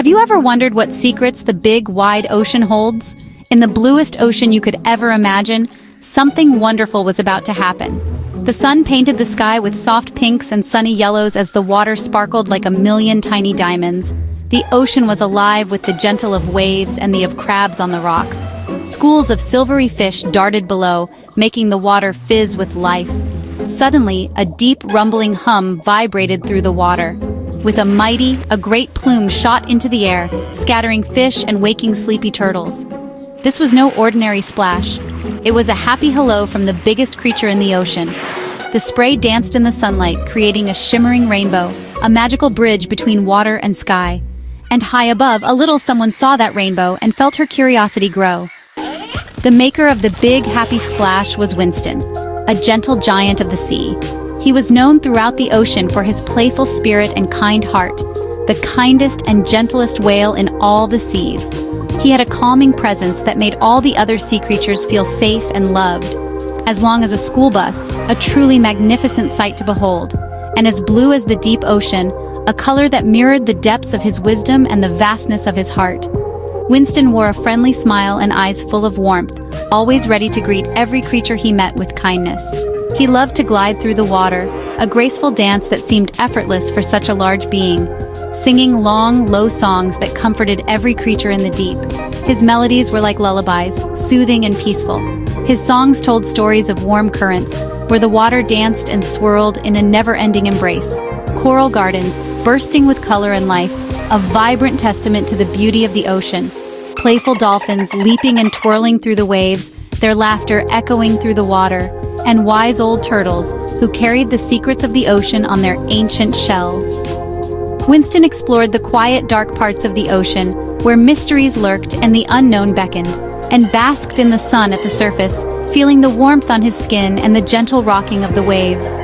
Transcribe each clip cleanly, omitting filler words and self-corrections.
Have you ever wondered what secrets the big, wide ocean holds? In the bluest ocean you could ever imagine, something wonderful was about to happen. The sun painted the sky with soft pinks and sunny yellows as the water sparkled like a million tiny diamonds. The ocean was alive with the gentle of waves and the of crabs on the rocks. Schools of silvery fish darted below, making the water fizz with life. Suddenly, a deep rumbling hum vibrated through the water. With a great plume shot into the air, scattering fish and waking sleepy turtles. This was no ordinary splash. It was a happy hello from the biggest creature in the ocean. The spray danced in the sunlight, creating a shimmering rainbow, a magical bridge between water and sky. And high above, a little someone saw that rainbow and felt her curiosity grow. The maker of the big, happy splash was Winston, a gentle giant of the sea. He was known throughout the ocean for his playful spirit and kind heart, the kindest and gentlest whale in all the seas. He had a calming presence that made all the other sea creatures feel safe and loved. As long as a school bus, a truly magnificent sight to behold, and as blue as the deep ocean, a color that mirrored the depths of his wisdom and the vastness of his heart. Winston wore a friendly smile and eyes full of warmth, always ready to greet every creature he met with kindness. He loved to glide through the water, a graceful dance that seemed effortless for such a large being, singing long, low songs that comforted every creature in the deep. His melodies were like lullabies, soothing and peaceful. His songs told stories of warm currents, where the water danced and swirled in a never-ending embrace. Coral gardens, bursting with color and life, a vibrant testament to the beauty of the ocean. Playful dolphins leaping and twirling through the waves, their laughter echoing through the water, and wise old turtles who carried the secrets of the ocean on their ancient shells. Winston explored the quiet, dark parts of the ocean, where mysteries lurked and the unknown beckoned, and basked in the sun at the surface, feeling the warmth on his skin and the gentle rocking of the waves.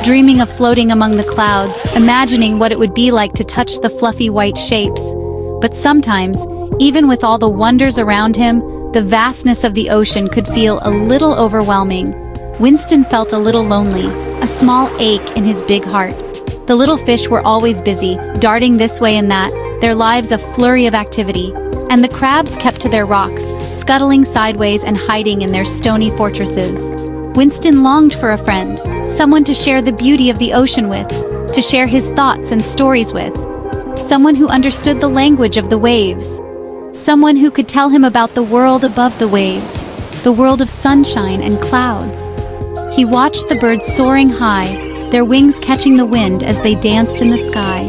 Dreaming of floating among the clouds, imagining what it would be like to touch the fluffy white shapes. But sometimes, even with all the wonders around him, the vastness of the ocean could feel a little overwhelming. Winston felt a little lonely, a small ache in his big heart. The little fish were always busy, darting this way and that, their lives a flurry of activity, and the crabs kept to their rocks, scuttling sideways and hiding in their stony fortresses. Winston longed for a friend, someone to share the beauty of the ocean with, to share his thoughts and stories with, someone who understood the language of the waves, someone who could tell him about the world above the waves, the world of sunshine and clouds. He watched the birds soaring high, their wings catching the wind as they danced in the sky,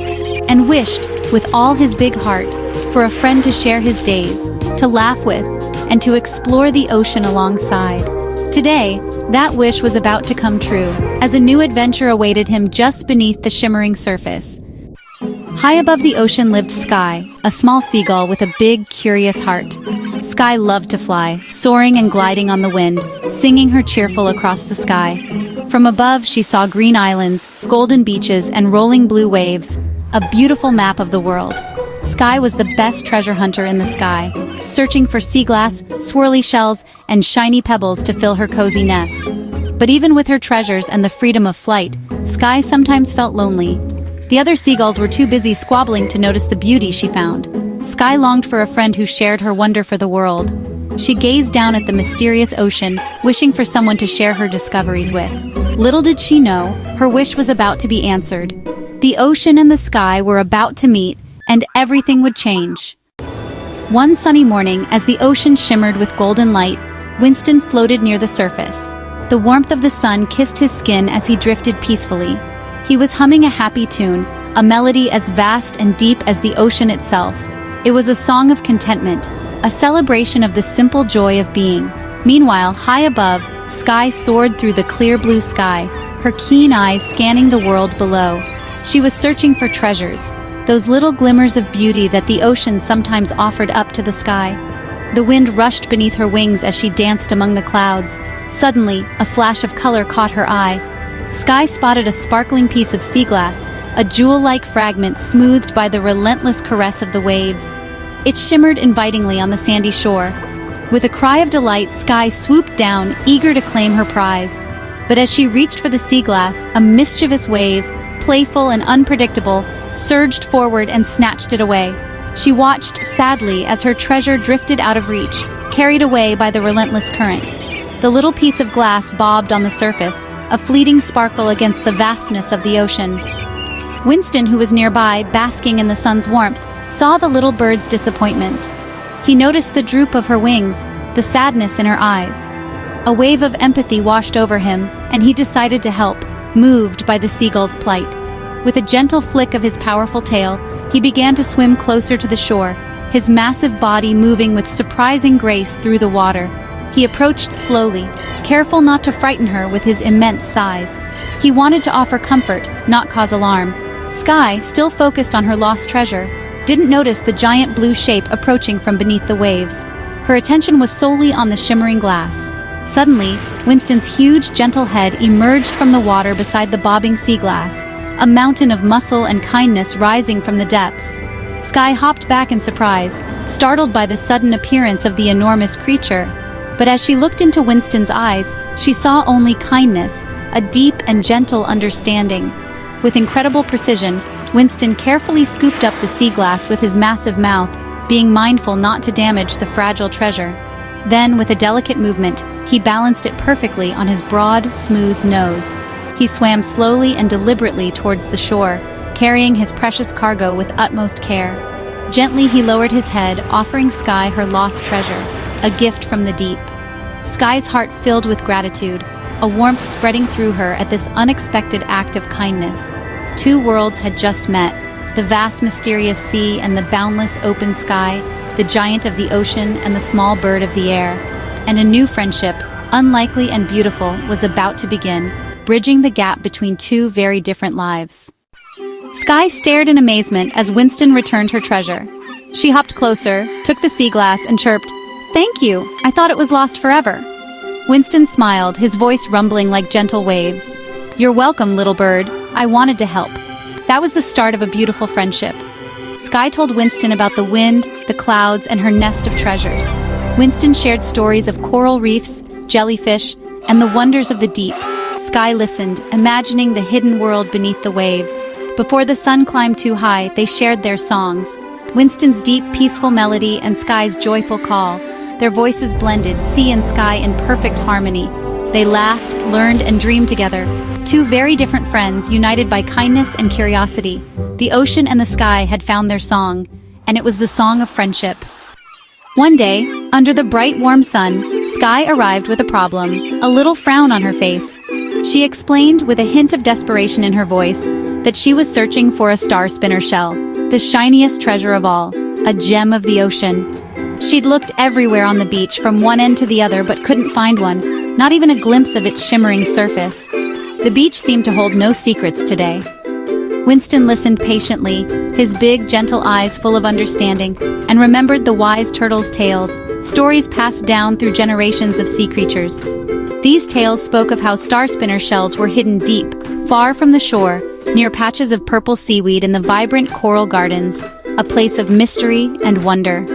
and wished, with all his big heart, for a friend to share his days, to laugh with, and to explore the ocean alongside. Today, that wish was about to come true, as a new adventure awaited him just beneath the shimmering surface. High above the ocean lived Sky, a small seagull with a big, curious heart. Sky loved to fly, soaring and gliding on the wind, singing her cheerful across the sky. From above, she saw green islands, golden beaches, and rolling blue waves, a beautiful map of the world. Sky was the best treasure hunter in the sky, searching for sea glass, swirly shells, and shiny pebbles to fill her cozy nest. But even with her treasures and the freedom of flight, Sky sometimes felt lonely. The other seagulls were too busy squabbling to notice the beauty she found. Sky longed for a friend who shared her wonder for the world. She gazed down at the mysterious ocean, wishing for someone to share her discoveries with. Little did she know, her wish was about to be answered. The ocean and the sky were about to meet, and everything would change. One sunny morning, as the ocean shimmered with golden light, Winston floated near the surface. The warmth of the sun kissed his skin as he drifted peacefully. He was humming a happy tune, a melody as vast and deep as the ocean itself. It was a song of contentment, a celebration of the simple joy of being. Meanwhile, high above, Sky soared through the clear blue sky, her keen eyes scanning the world below. She was searching for treasures, those little glimmers of beauty that the ocean sometimes offered up to the sky. The wind rushed beneath her wings as she danced among the clouds. Suddenly, a flash of color caught her eye. Sky spotted a sparkling piece of sea glass, a jewel-like fragment smoothed by the relentless caress of the waves. It shimmered invitingly on the sandy shore. With a cry of delight, Sky swooped down, eager to claim her prize. But as she reached for the sea glass, a mischievous wave, playful and unpredictable, surged forward and snatched it away. She watched sadly as her treasure drifted out of reach, carried away by the relentless current. The little piece of glass bobbed on the surface, a fleeting sparkle against the vastness of the ocean. Winston, who was nearby, basking in the sun's warmth, saw the little bird's disappointment. He noticed the droop of her wings, the sadness in her eyes. A wave of empathy washed over him, and he decided to help, moved by the seagull's plight. With a gentle flick of his powerful tail, he began to swim closer to the shore, his massive body moving with surprising grace through the water. He approached slowly, careful not to frighten her with his immense size. He wanted to offer comfort, not cause alarm. Sky, still focused on her lost treasure, didn't notice the giant blue shape approaching from beneath the waves. Her attention was solely on the shimmering glass. Suddenly, Winston's huge, gentle head emerged from the water beside the bobbing sea glass, a mountain of muscle and kindness rising from the depths. Sky hopped back in surprise, startled by the sudden appearance of the enormous creature. But as she looked into Winston's eyes, she saw only kindness, a deep and gentle understanding. With incredible precision, Winston carefully scooped up the sea glass with his massive mouth, being mindful not to damage the fragile treasure. Then, with a delicate movement, he balanced it perfectly on his broad, smooth nose. He swam slowly and deliberately towards the shore, carrying his precious cargo with utmost care. Gently he lowered his head, offering Sky her lost treasure, a gift from the deep. Sky's heart filled with gratitude, a warmth spreading through her at this unexpected act of kindness. Two worlds had just met, the vast mysterious sea and the boundless open sky, the giant of the ocean and the small bird of the air. And a new friendship, unlikely and beautiful, was about to begin, bridging the gap between two very different lives. Sky stared in amazement as Winston returned her treasure. She hopped closer, took the sea glass, and chirped, "Thank you, I thought it was lost forever." Winston smiled, his voice rumbling like gentle waves. "You're welcome, little bird. I wanted to help." That was the start of a beautiful friendship. Sky told Winston about the wind, the clouds, and her nest of treasures. Winston shared stories of coral reefs, jellyfish, and the wonders of the deep. Sky listened, imagining the hidden world beneath the waves. Before the sun climbed too high, they shared their songs. Winston's deep, peaceful melody and Sky's joyful call. Their voices blended, sea and sky in perfect harmony. They laughed, learned, and dreamed together. Two very different friends, united by kindness and curiosity. The ocean and the sky had found their song, and it was the song of friendship. One day, under the bright, warm sun, Sky arrived with a problem, a little frown on her face. She explained, with a hint of desperation in her voice, that she was searching for a star spinner shell, the shiniest treasure of all, a gem of the ocean. She'd looked everywhere on the beach, from one end to the other, but couldn't find one, not even a glimpse of its shimmering surface. The beach seemed to hold no secrets today. Winston listened patiently, his big, gentle eyes full of understanding, and remembered the wise turtle's tales, stories passed down through generations of sea creatures. These tales spoke of how star spinner shells were hidden deep, far from the shore, near patches of purple seaweed in the vibrant coral gardens, a place of mystery and wonder.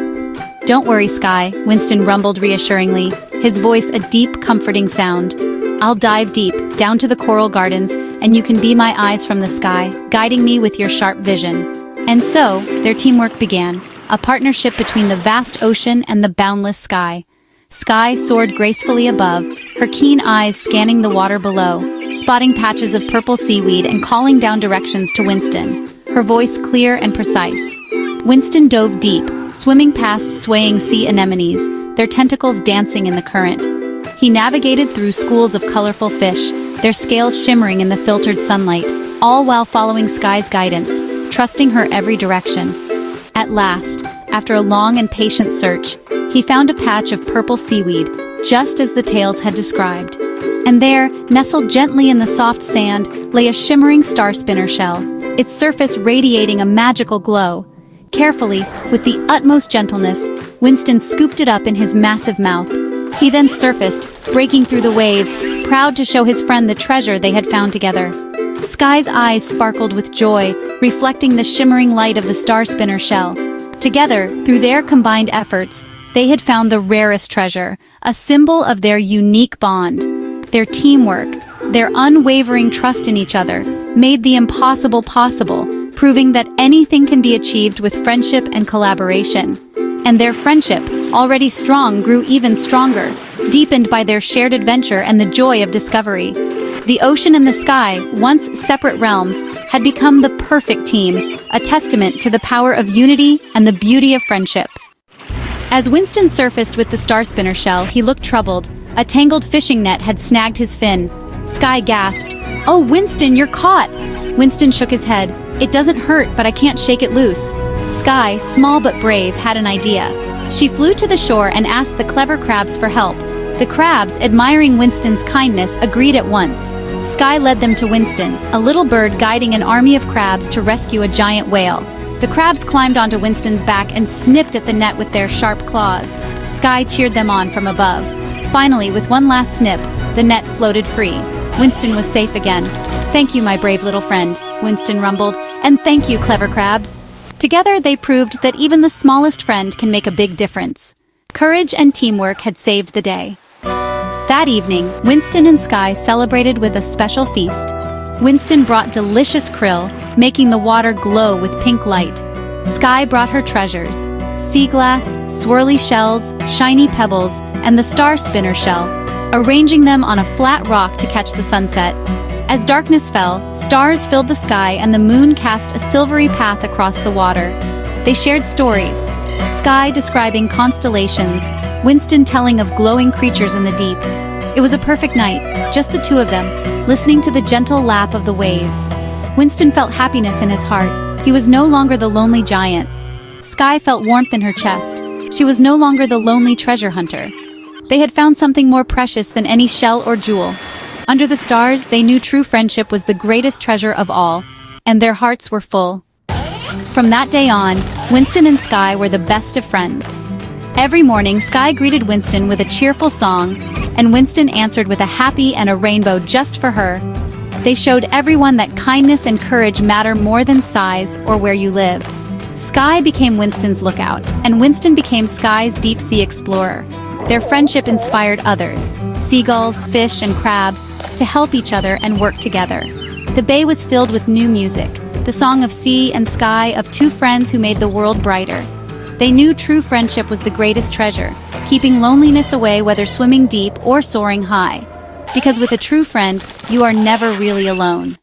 "Don't worry, Sky," Winston rumbled reassuringly, his voice a deep, comforting sound. "I'll dive deep, down to the coral gardens, and you can be my eyes from the sky, guiding me with your sharp vision." And so, their teamwork began, a partnership between the vast ocean and the boundless sky. Sky soared gracefully above, her keen eyes scanning the water below, spotting patches of purple seaweed and calling down directions to Winston, her voice clear and precise. Winston dove deep, swimming past swaying sea anemones, their tentacles dancing in the current. He navigated through schools of colorful fish, their scales shimmering in the filtered sunlight, all while following Sky's guidance, trusting her every direction. At last, after a long and patient search, he found a patch of purple seaweed, just as the tales had described. And there, nestled gently in the soft sand, lay a shimmering star spinner shell, its surface radiating a magical glow. Carefully, with the utmost gentleness, Winston scooped it up in his massive mouth. He then surfaced, breaking through the waves, proud to show his friend the treasure they had found together. Sky's eyes sparkled with joy, reflecting the shimmering light of the star spinner shell. Together, through their combined efforts, they had found the rarest treasure, a symbol of their unique bond. Their teamwork, their unwavering trust in each other, made the impossible possible, proving that anything can be achieved with friendship and collaboration. And their friendship, already strong, grew even stronger, deepened by their shared adventure and the joy of discovery. The ocean and the sky, once separate realms, had become the perfect team, a testament to the power of unity and the beauty of friendship. As Winston surfaced with the star spinner shell, he looked troubled. A tangled fishing net had snagged his fin. Sky gasped, "Oh, Winston, you're caught!" Winston shook his head. "It doesn't hurt, but I can't shake it loose." Sky, small but brave, had an idea. She flew to the shore and asked the clever crabs for help. The crabs, admiring Winston's kindness, agreed at once. Sky led them to Winston, a little bird guiding an army of crabs to rescue a giant whale. The crabs climbed onto Winston's back and snipped at the net with their sharp claws. Sky cheered them on from above. Finally, with one last snip, the net floated free. Winston was safe again. "Thank you, my brave little friend," Winston rumbled, "and thank you, clever crabs." Together, they proved that even the smallest friend can make a big difference. Courage and teamwork had saved the day. That evening, Winston and Sky celebrated with a special feast. Winston brought delicious krill, making the water glow with pink light. Sky brought her treasures: sea glass, swirly shells, shiny pebbles, and the star spinner shell, arranging them on a flat rock to catch the sunset. As darkness fell, stars filled the sky and the moon cast a silvery path across the water. They shared stories, Sky describing constellations, Winston telling of glowing creatures in the deep. It was a perfect night, just the two of them, listening to the gentle lap of the waves. Winston felt happiness in his heart. He was no longer the lonely giant. Sky felt warmth in her chest. She was no longer the lonely treasure hunter. They had found something more precious than any shell or jewel. Under the stars, they knew true friendship was the greatest treasure of all, and their hearts were full. From that day on, Winston and Sky were the best of friends. Every morning, Sky greeted Winston with a cheerful song, and Winston answered with a happy and a rainbow just for her. They showed everyone that kindness and courage matter more than size or where you live. Sky became Winston's lookout, and Winston became Sky's deep-sea explorer. Their friendship inspired others, seagulls, fish, and crabs, to help each other and work together. The bay was filled with new music, the song of sea and sky, of two friends who made the world brighter. They knew true friendship was the greatest treasure, keeping loneliness away whether swimming deep or soaring high. Because with a true friend, you are never really alone.